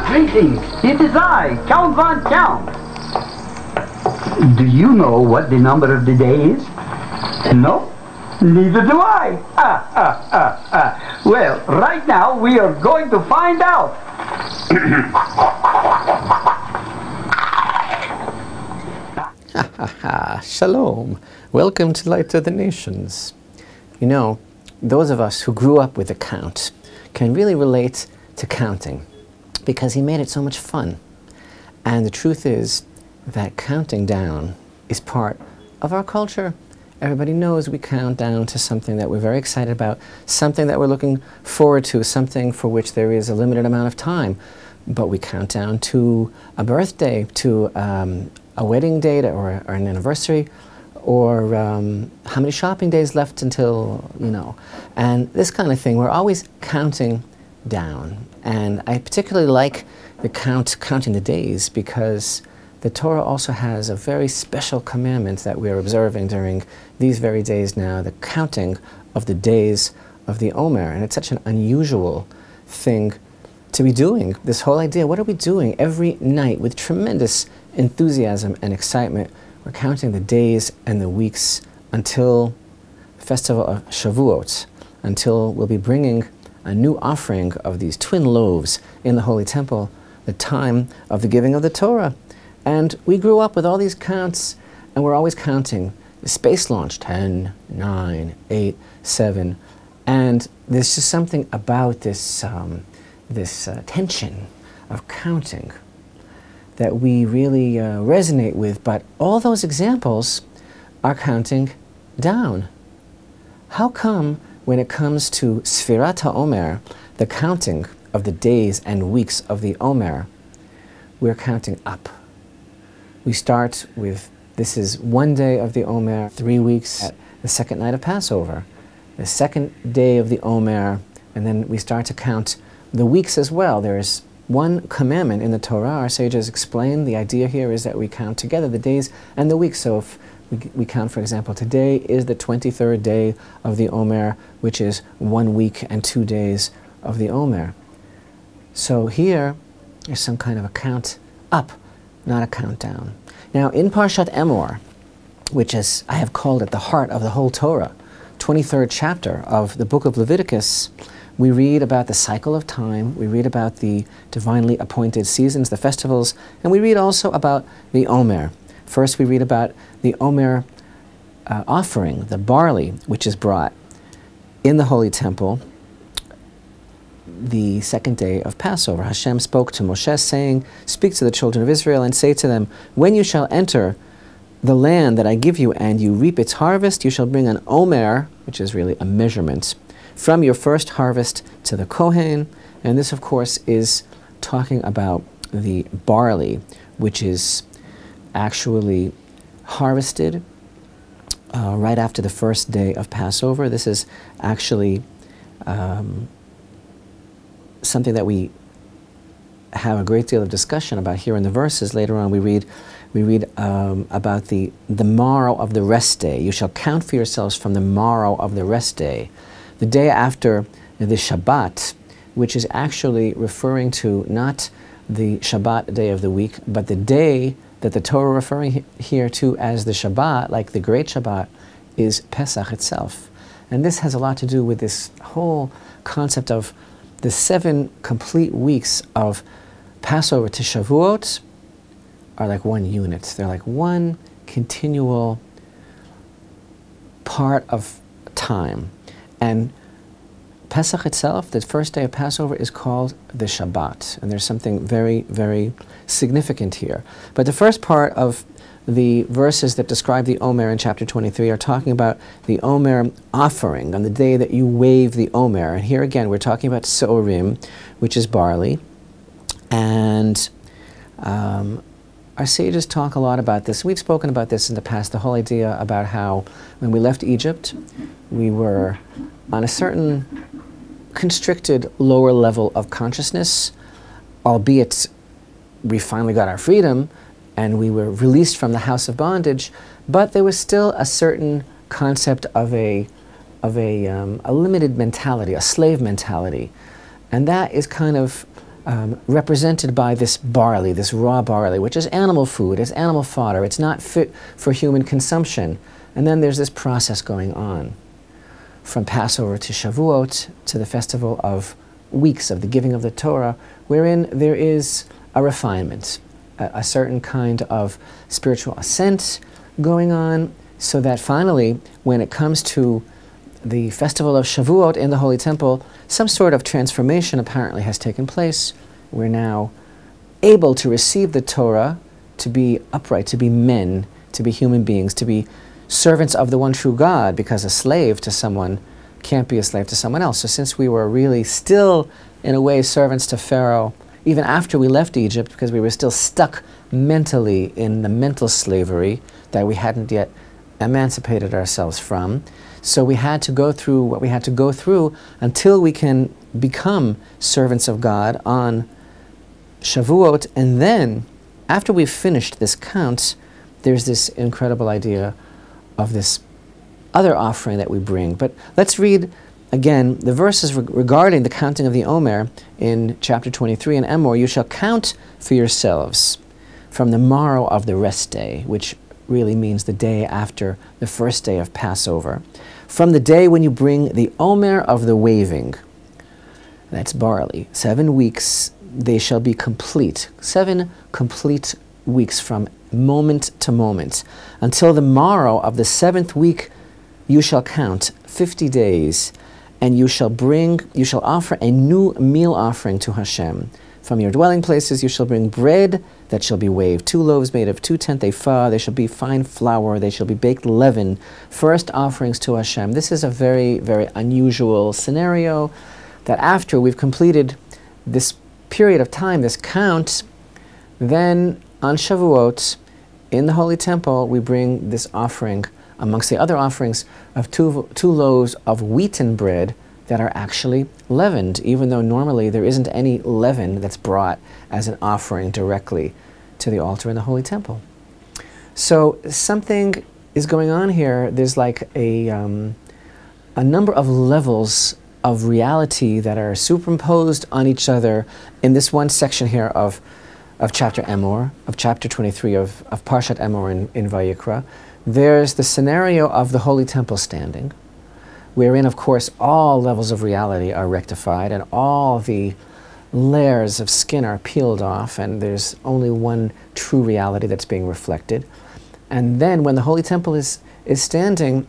Greetings, it is I, Count Von Count. Do you know what the number of the day is? No? Neither do I. Well, right now we are going to find out. Shalom. Welcome to Light of the Nations. You know, those of us who grew up with a count can really relate to counting because he made it so much fun. And the truth is that counting down is part of our culture. Everybody knows we count down to something that we're very excited about, something that we're looking forward to, something for which there is a limited amount of time. But we count down to a birthday, to a wedding date or an anniversary, or how many shopping days left until, you know, and this kind of thing. We're always counting down. And I particularly like the counting the days because the Torah also has a very special commandment that we're observing during these very days now, the counting of the days of the Omer. And it's such an unusual thing to be doing. This whole idea, what are we doing every night with tremendous enthusiasm and excitement? We're counting the days and the weeks until the festival of Shavuot, until we'll be bringing a new offering of these twin loaves in the Holy Temple, the time of the giving of the Torah. And we grew up with all these counts, and we're always counting. The space launch, 10, 9, 8, 7. And there's just something about this, tension of counting that we really resonate with. But all those examples are counting down. How come when it comes to Sefirat Omer, the counting of the days and weeks of the Omer, we're counting up? We start with, this is one day of the Omer, 3 weeks at the second night of Passover, the second day of the Omer, and then we start to count the weeks as well. There is one commandment in the Torah. Our sages explain the idea here is that we count together the days and the weeks. So if we count, for example, today is the 23rd day of the Omer, which is 1 week and 2 days of the Omer. So here is some kind of a count up, not a countdown. Now in Parshat Emor, which is, I have called it the heart of the whole Torah, 23rd chapter of the book of Leviticus, we read about the cycle of time, we read about the divinely appointed seasons, the festivals, and we read also about the Omer. First we read about the Omer offering, the barley, which is brought in the Holy Temple the second day of Passover. Hashem spoke to Moshe, saying, "Speak to the children of Israel and say to them, when you shall enter the land that I give you and you reap its harvest, you shall bring an Omer," which is really a measurement, "from your first harvest to the Kohen." And this, of course, is talking about the barley, which is actually harvested right after the first day of Passover. This is actually something that we have a great deal of discussion about here in the verses. Later on we read about the morrow of the rest day. You shall count for yourselves from the morrow of the rest day, the day after the Shabbat, which is actually referring to not the Shabbat day of the week, but the day that the Torah referring here to as the Shabbat, like the Great Shabbat, is Pesach itself. And this has a lot to do with this whole concept of the 7 complete weeks of Passover to Shavuot are like one unit. They're like one continual part of time. And Pesach itself, the first day of Passover, is called the Shabbat. And there's something very, very significant here. But the first part of the verses that describe the Omer in chapter 23 are talking about the Omer offering on the day that you wave the Omer. And here again, we're talking about Seorim, which is barley. And our sages talk a lot about this. We've spoken about this in the past, the whole idea about how when we left Egypt, we were on a certain constricted lower level of consciousness, albeit we finally got our freedom and we were released from the house of bondage, but there was still a certain concept of a limited mentality, a slave mentality. And that is kind of represented by this barley, this raw barley, which is animal food, it's animal fodder, it's not fit for human consumption. And then there's this process going on from Passover to Shavuot to the festival of weeks of the giving of the Torah, wherein there is a refinement, a certain kind of spiritual ascent going on, so that finally, when it comes to the festival of Shavuot in the Holy Temple, some sort of transformation apparently has taken place. We're now able to receive the Torah, to be upright, to be men, to be human beings, to be servants of the one true God, because a slave to someone can't be a slave to someone else. So since we were really still, in a way, servants to Pharaoh, even after we left Egypt, because we were still stuck mentally in the mental slavery that we hadn't yet emancipated ourselves from, so we had to go through what we had to go through until we can become servants of God on Shavuot. And then, after we've finished this count, there's this incredible idea of this other offering that we bring. But let's read again the verses regarding the counting of the Omer in chapter 23 in Emor. You shall count for yourselves from the morrow of the rest day, which really means the day after the first day of Passover, from the day when you bring the Omer of the waving, that's barley. 7 weeks they shall be complete. 7 complete weeks from moment to moment. Until the morrow of the 7th week you shall count 50 days, and you shall offer a new meal offering to Hashem. From your dwelling places you shall bring bread that shall be waved, 2 loaves made of 2/10 ephah, they shall be fine flour, they shall be baked leaven, first offerings to Hashem. This is a very, very unusual scenario, that after we've completed this period of time, this count, then on Shavuot, in the Holy Temple, we bring this offering, amongst the other offerings, of two loaves of wheaten bread that are actually leavened, even though normally there isn't any leaven that's brought as an offering directly to the altar in the Holy Temple. So something is going on here. There's like a number of levels of reality that are superimposed on each other in this one section here of chapter Emor, of chapter 23 of Parshat Emor in Vayikra. There's the scenario of the Holy Temple standing, wherein, of course, all levels of reality are rectified and all the layers of skin are peeled off, and there's only one true reality that's being reflected. And then when the Holy Temple is standing,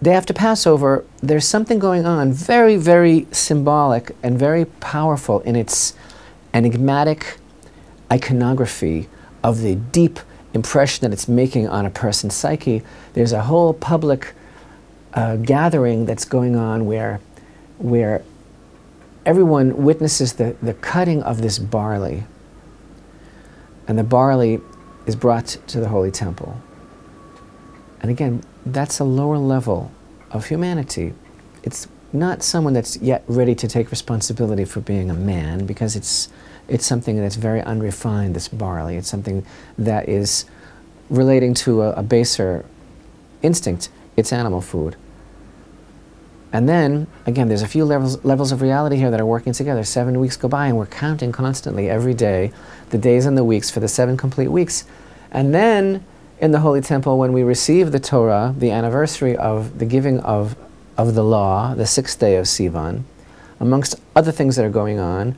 day after Passover, there's something going on very, very symbolic and very powerful in its enigmatic iconography of the deep impression that it's making on a person's psyche. There's a whole public gathering that's going on where everyone witnesses the cutting of this barley. And the barley is brought to the Holy Temple. And again, that's a lower level of humanity. It's not someone that's yet ready to take responsibility for being a man, because it's something that's very unrefined, this barley. It's something that is relating to a baser instinct. It's animal food. And then, again, there's a few levels of reality here that are working together. 7 weeks go by and we're counting constantly every day, the days and the weeks for the 7 complete weeks. And then, in the Holy Temple, when we receive the Torah, the anniversary of the giving of the law, the 6th day of Sivan, amongst other things that are going on,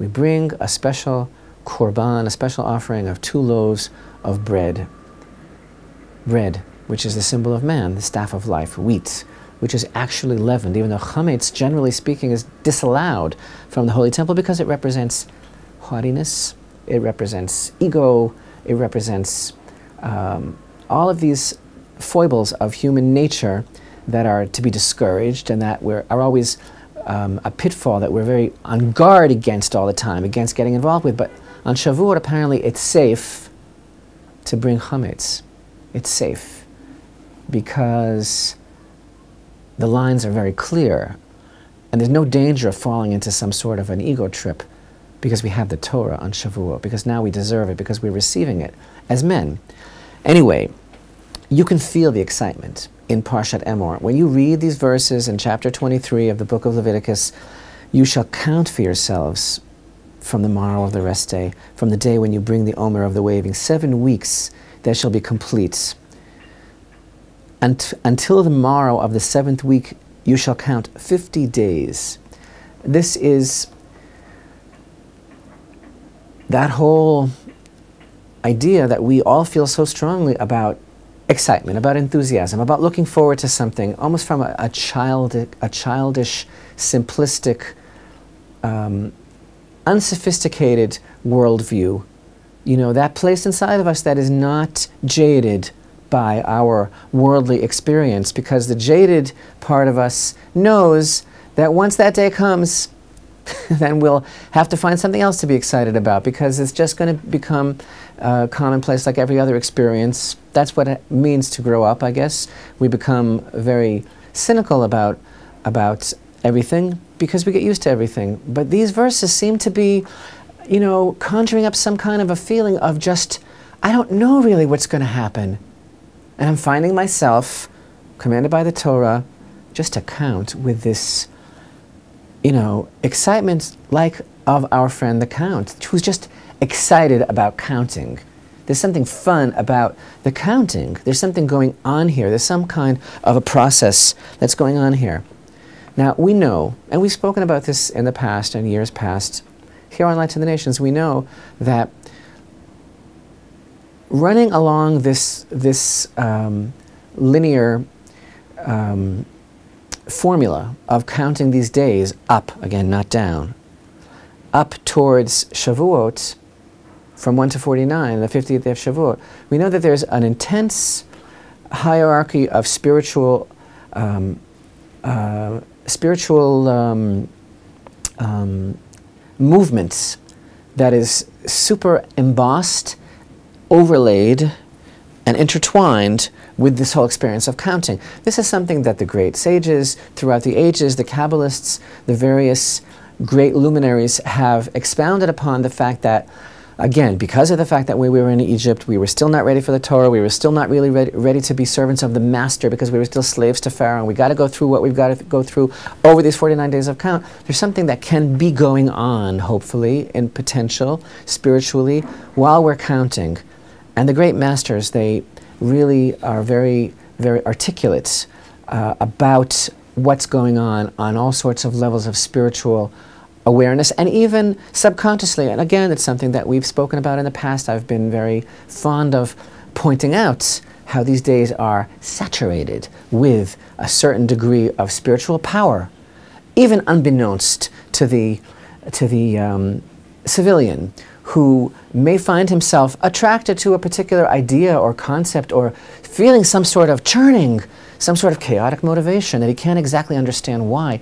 we bring a special korban, a special offering of 2 loaves of bread. Bread, which is the symbol of man, the staff of life, wheat, which is actually leavened, even though chametz, generally speaking, is disallowed from the Holy Temple because it represents haughtiness, it represents ego, it represents all of these foibles of human nature that are to be discouraged and that are always a pitfall that we're very on guard against all the time, against getting involved with. But on Shavuot, apparently, it's safe to bring chametz. It's safe because the lines are very clear, and there's no danger of falling into some sort of an ego trip because we have the Torah on Shavuot, because now we deserve it, because we're receiving it as men. Anyway, you can feel the excitement in Parshat Emor. When you read these verses in chapter 23 of the book of Leviticus, you shall count for yourselves from the morrow of the rest day, from the day when you bring the Omer of the waving. 7 weeks they shall be complete. Until the morrow of the 7th week you shall count 50 days. This is that whole idea that we all feel so strongly about excitement, about enthusiasm, about looking forward to something, almost from a childish, simplistic, unsophisticated worldview. You know, that place inside of us that is not jaded by our worldly experience, because the jaded part of us knows that once that day comes, then we'll have to find something else to be excited about, because it's just going to become commonplace like every other experience. That's what it means to grow up, I guess. We become very cynical about everything because we get used to everything. But these verses seem to be, you know, conjuring up some kind of a feeling of just, I don't know really what's going to happen. And I'm finding myself, commanded by the Torah, just to count with this, you know, excitement like of our friend the Count, who's just excited about counting. There's something fun about the counting. There's something going on here. There's some kind of a process that's going on here. Now, we know, and we've spoken about this in the past and years past, here on Light to the Nations, we know that running along this linear formula of counting these days up, again, not down, up towards Shavuot, from 1 to 49, the 50th day of Shavuot, we know that there's an intense hierarchy of spiritual movements that is super embossed, overlaid, and intertwined with this whole experience of counting. This is something that the great sages throughout the ages, the Kabbalists, the various great luminaries have expounded upon the fact that, again, because of the fact that when we were in Egypt, we were still not ready for the Torah, we were still not really ready to be servants of the master, because we were still slaves to Pharaoh, and we got to go through what we've got to go through over these 49 days of count. There's something that can be going on, hopefully, in potential, spiritually, while we're counting. And the great masters, they really are very, very articulate about what's going on all sorts of levels of spiritual awareness, and even subconsciously. And again, it's something that we've spoken about in the past. I've been very fond of pointing out how these days are saturated with a certain degree of spiritual power, even unbeknownst to the civilian, who may find himself attracted to a particular idea or concept, or feeling some sort of churning, some sort of chaotic motivation that he can't exactly understand why.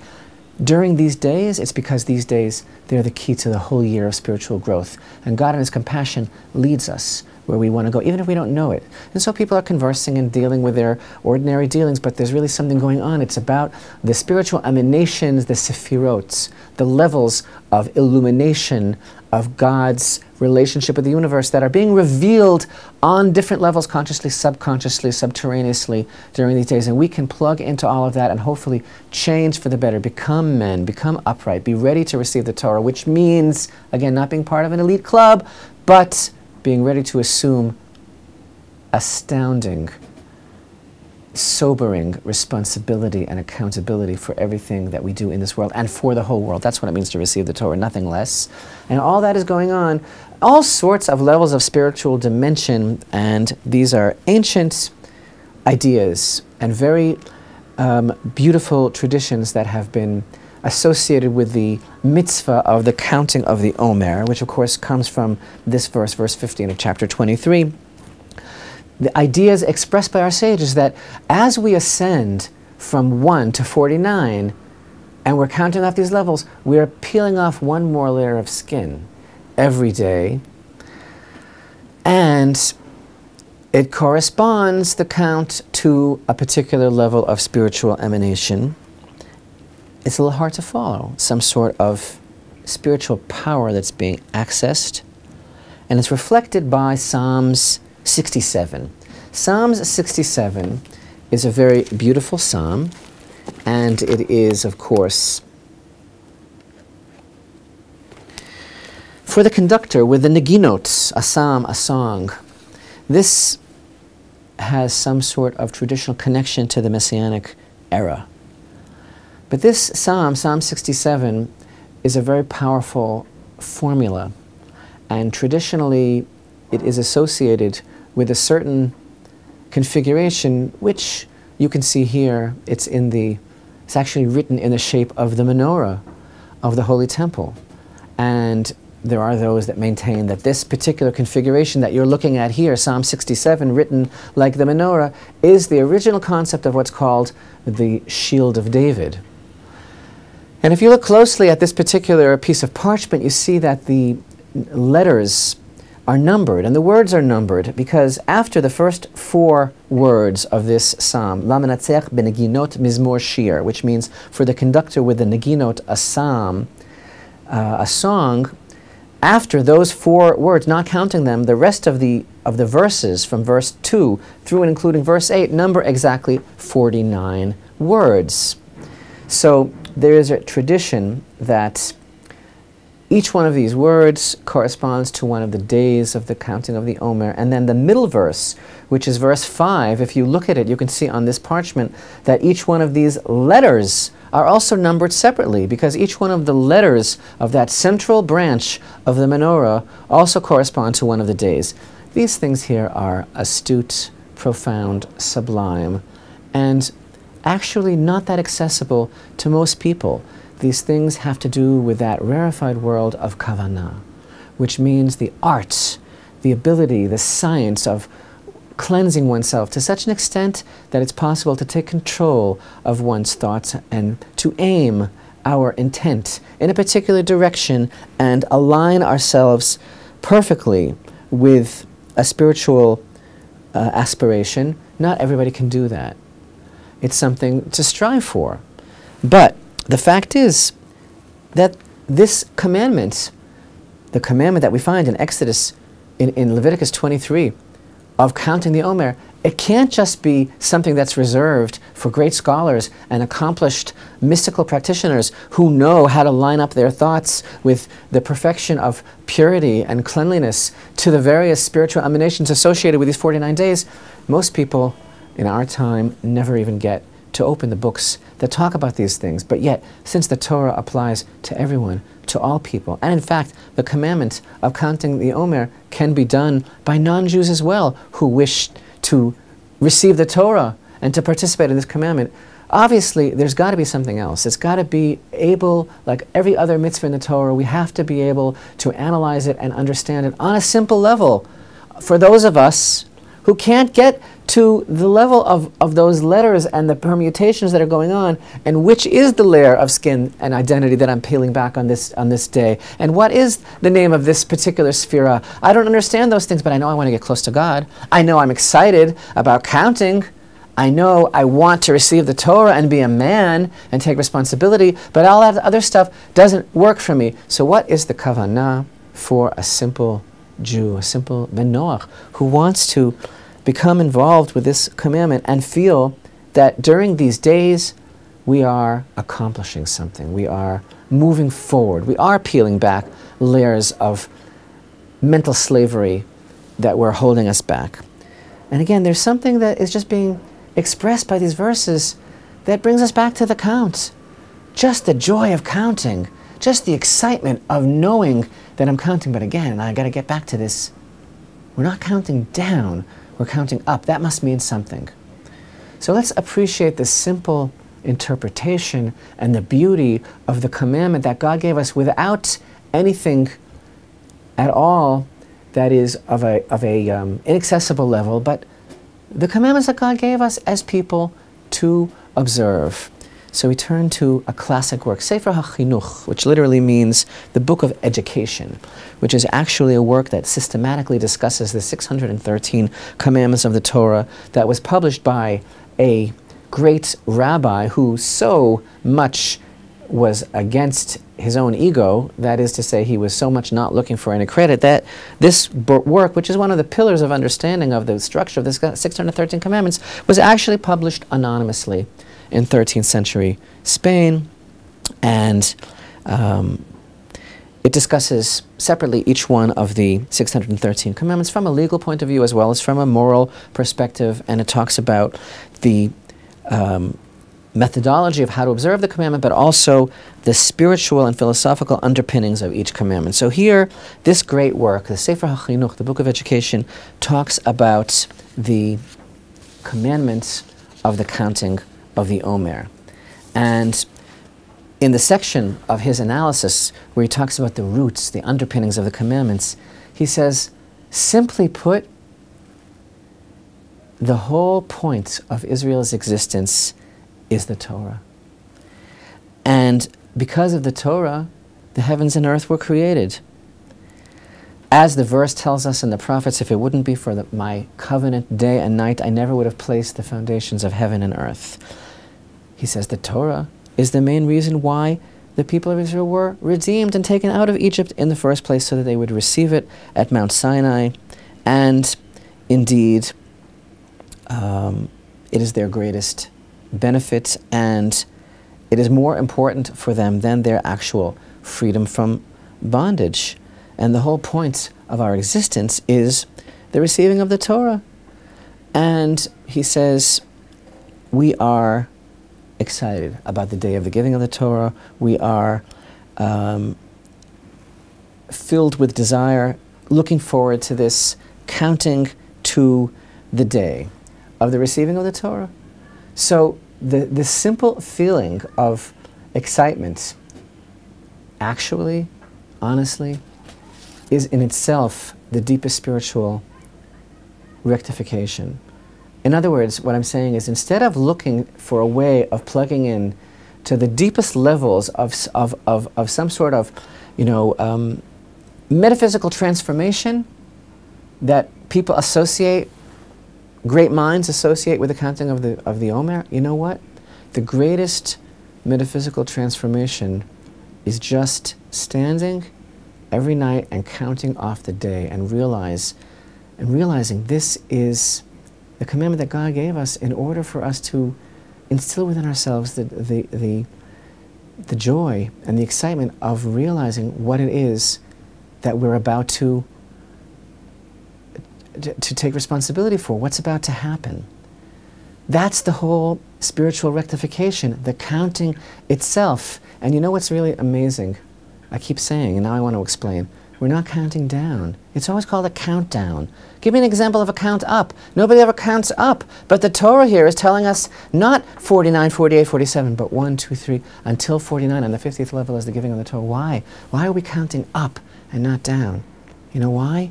During these days, it's because these days, they're the key to the whole year of spiritual growth. And God in His compassion leads us where we want to go, even if we don't know it. And so people are conversing and dealing with their ordinary dealings, but there's really something going on. It's about the spiritual emanations, the Sefirot, the levels of illumination of God's relationship with the universe that are being revealed on different levels, consciously, subconsciously, subterraneously, during these days. And we can plug into all of that and hopefully change for the better, become men, become upright, be ready to receive the Torah, which means, again, not being part of an elite club, but being ready to assume astounding, sobering responsibility and accountability for everything that we do in this world and for the whole world. That's what it means to receive the Torah, nothing less. And all that is going on, all sorts of levels of spiritual dimension, and these are ancient ideas and very beautiful traditions that have been associated with the mitzvah of the counting of the Omer, which of course comes from this verse, verse 15 of chapter 23. The ideas expressed by our sages that as we ascend from 1 to 49, and we're counting off these levels, we're peeling off one more layer of skin every day, and it corresponds, the count, to a particular level of spiritual emanation. It's a little hard to follow, some sort of spiritual power that's being accessed, and it's reflected by Psalms 67. Psalms 67 is a very beautiful psalm, and it is, of course, For the conductor with the neginot, a psalm, a song. This has some sort of traditional connection to the Messianic era. But this psalm, Psalm 67, is a very powerful formula. And traditionally, it is associated with a certain configuration, which you can see here. It's actually written in the shape of the menorah of the Holy Temple. And there are those that maintain that this particular configuration that you're looking at here, Psalm 67, written like the menorah, is the original concept of what's called the Shield of David. And if you look closely at this particular piece of parchment, you see that the letters are numbered, and the words are numbered, because after the first 4 words of this psalm, Lamenatzech beneginot mizmor shir, which means for the conductor with the neginot, a psalm, a song, after those 4 words, not counting them, the rest of the verses from verse 2 through and including verse 8 number exactly 49 words. So there is a tradition that each one of these words corresponds to one of the days of the counting of the Omer. And then the middle verse, which is verse 5, if you look at it, you can see on this parchment that each one of these letters are also numbered separately, because each one of the letters of that central branch of the menorah also correspond to one of the days. These things here are astute, profound, sublime, and actually not that accessible to most people. These things have to do with that rarefied world of kavanah, which means the art, the ability, the science of cleansing oneself to such an extent that it's possible to take control of one's thoughts and to aim our intent in a particular direction and align ourselves perfectly with a spiritual aspiration. Not everybody can do that. It's something to strive for. But the fact is that this commandment, the commandment that we find in Exodus, in Leviticus 23, of counting the Omer, it can't just be something that's reserved for great scholars and accomplished mystical practitioners who know how to line up their thoughts with the perfection of purity and cleanliness to the various spiritual emanations associated with these 49 days. Most people in our time never even get to open the books that talk about these things. But yet, since the Torah applies to everyone, to all people, and in fact, the commandment of counting the Omer can be done by non-Jews as well, who wish to receive the Torah and to participate in this commandment, obviously there's got to be something else. It's got to be able, like every other mitzvah in the Torah, we have to be able to analyze it and understand it on a simple level. For those of us who can't get to the level of those letters and the permutations that are going on, and which is the layer of skin and identity that I'm peeling back on this day, and what is the name of this particular Sefirat. I don't understand those things, but I know I want to get close to God. I know I'm excited about counting. I know I want to receive the Torah and be a man and take responsibility, but all that other stuff doesn't work for me. So what is the kavanah for a simple Jew, a simple Ben Noach, who wants to become involved with this commandment and feel that during these days we are accomplishing something, we are moving forward, we are peeling back layers of mental slavery that were holding us back. And again, there's something that is just being expressed by these verses that brings us back to the count. Just the joy of counting, just the excitement of knowing that I'm counting. But again, I got to get back to this. We're not counting down, we're counting up. That must mean something. So let's appreciate the simple interpretation and the beauty of the commandment that God gave us without anything at all that is of a inaccessible level, but the commandments that God gave us as people to observe. So we turn to a classic work, Sefer HaChinuch, which literally means the book of education, which is actually a work that systematically discusses the 613 commandments of the Torah that was published by a great rabbi who so much was against his own ego, that is to say, he was so much not looking for any credit, that this work, which is one of the pillars of understanding of the structure of the 613 commandments, was actually published anonymously in 13th century Spain. And it discusses separately each one of the 613 commandments from a legal point of view as well as from a moral perspective, and it talks about the methodology of how to observe the commandment, but also the spiritual and philosophical underpinnings of each commandment. So here, this great work, the Sefer HaChinuch, the Book of Education, talks about the commandments of the counting of the Omer. And in the section of his analysis where he talks about the roots, the underpinnings of the commandments, he says, simply put, the whole point of Israel's existence is the Torah. And because of the Torah, the heavens and earth were created. As the verse tells us in the prophets, if it wouldn't be for my covenant day and night, I never would have placed the foundations of heaven and earth. He says the Torah is the main reason why the people of Israel were redeemed and taken out of Egypt in the first place, so that they would receive it at Mount Sinai. And indeed, it is their greatest benefit, and it is more important for them than their actual freedom from bondage. And the whole point of our existence is the receiving of the Torah. And he says, we are excited about the day of the giving of the Torah. We are filled with desire, looking forward to this, counting to the day of the receiving of the Torah. So the simple feeling of excitement, actually, honestly, is in itself the deepest spiritual rectification. In other words, what I'm saying is, instead of looking for a way of plugging in to the deepest levels of some sort of, metaphysical transformation that people associate, great minds associate with the counting of the Omer, you know what? The greatest metaphysical transformation is just standing every night and counting off the day and realizing this is the commandment that God gave us in order for us to instill within ourselves the joy and the excitement of realizing what it is that we're about to take responsibility for, what's about to happen. That's the whole spiritual rectification, the counting itself. And you know what's really amazing? I keep saying, and now I want to explain, we're not counting down. It's always called a countdown. Give me an example of a count up. Nobody ever counts up. But the Torah here is telling us not 49, 48, 47, but 1, 2, 3, until 49, and the 50th level is the giving of the Torah. Why? Why are we counting up and not down? You know why?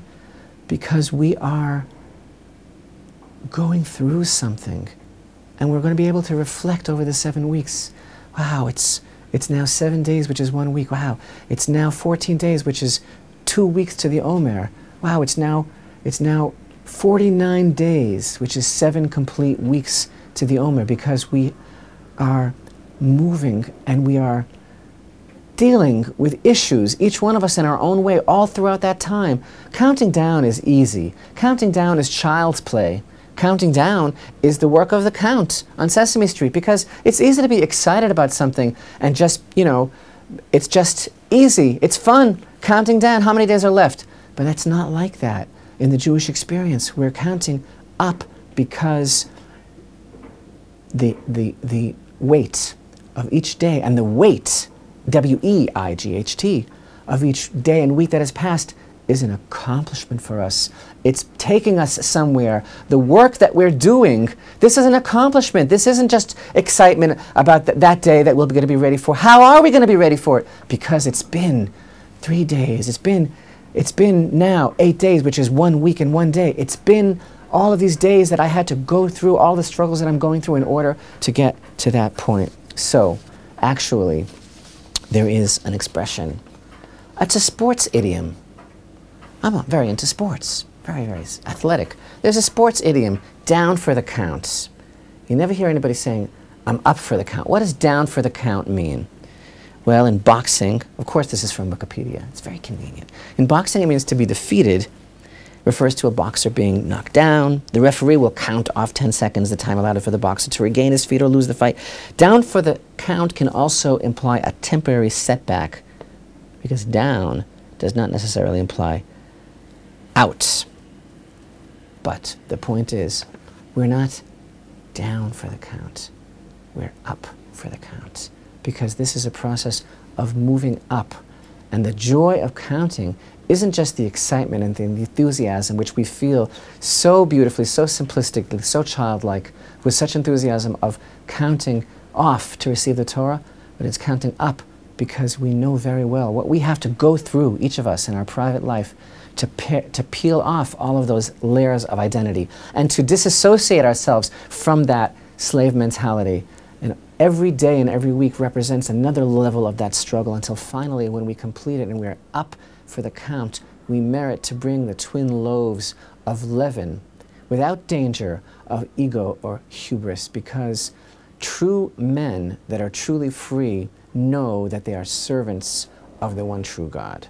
Because we are going through something, and we're going to be able to reflect over the 7 weeks. Wow, it's now 7 days, which is 1 week. Wow, it's now 14 days, which is 2 weeks to the Omer. Wow, it's now 49 days, which is 7 complete weeks to the Omer, because we are moving and we are dealing with issues, each one of us in our own way, all throughout that time. Counting down is easy. Counting down is child's play. Counting down is the work of the count on Sesame Street, because it's easy to be excited about something and just, it's just easy. It's fun. Counting down, how many days are left? But it's not like that in the Jewish experience. We're counting up because the weight of each day, and the weight, W-E-I-G-H-T, of each day and week that has passed is an accomplishment for us. It's taking us somewhere. The work that we're doing, this is an accomplishment. This isn't just excitement about that day that we're going to be ready for. How are we going to be ready for it? Because it's been 3 days. It's been now 8 days, which is 1 week and 1 day. It's been all of these days that I had to go through, all the struggles that I'm going through in order to get to that point. So, actually, there is an expression. It's a sports idiom. I'm very into sports, very, very athletic. There's a sports idiom, down for the count. You never hear anybody saying, I'm up for the count. What does down for the count mean? Well, in boxing, of course this is from Wikipedia, it's very convenient. In boxing, it means to be defeated, refers to a boxer being knocked down. The referee will count off 10 seconds, the time allotted for the boxer to regain his feet or lose the fight. Down for the count can also imply a temporary setback because down does not necessarily imply out. But the point is, we're not down for the count. We're up for the count. Because this is a process of moving up. And the joy of counting isn't just the excitement and the enthusiasm which we feel so beautifully, so simplistically, so childlike, with such enthusiasm of counting off to receive the Torah, but it's counting up because we know very well what we have to go through, each of us in our private life, to peel off all of those layers of identity and to disassociate ourselves from that slave mentality. And every day and every week represents another level of that struggle until finally, when we complete it and we're up for the count, we merit to bring the twin loaves of leaven without danger of ego or hubris, because true men that are truly free know that they are servants of the one true God.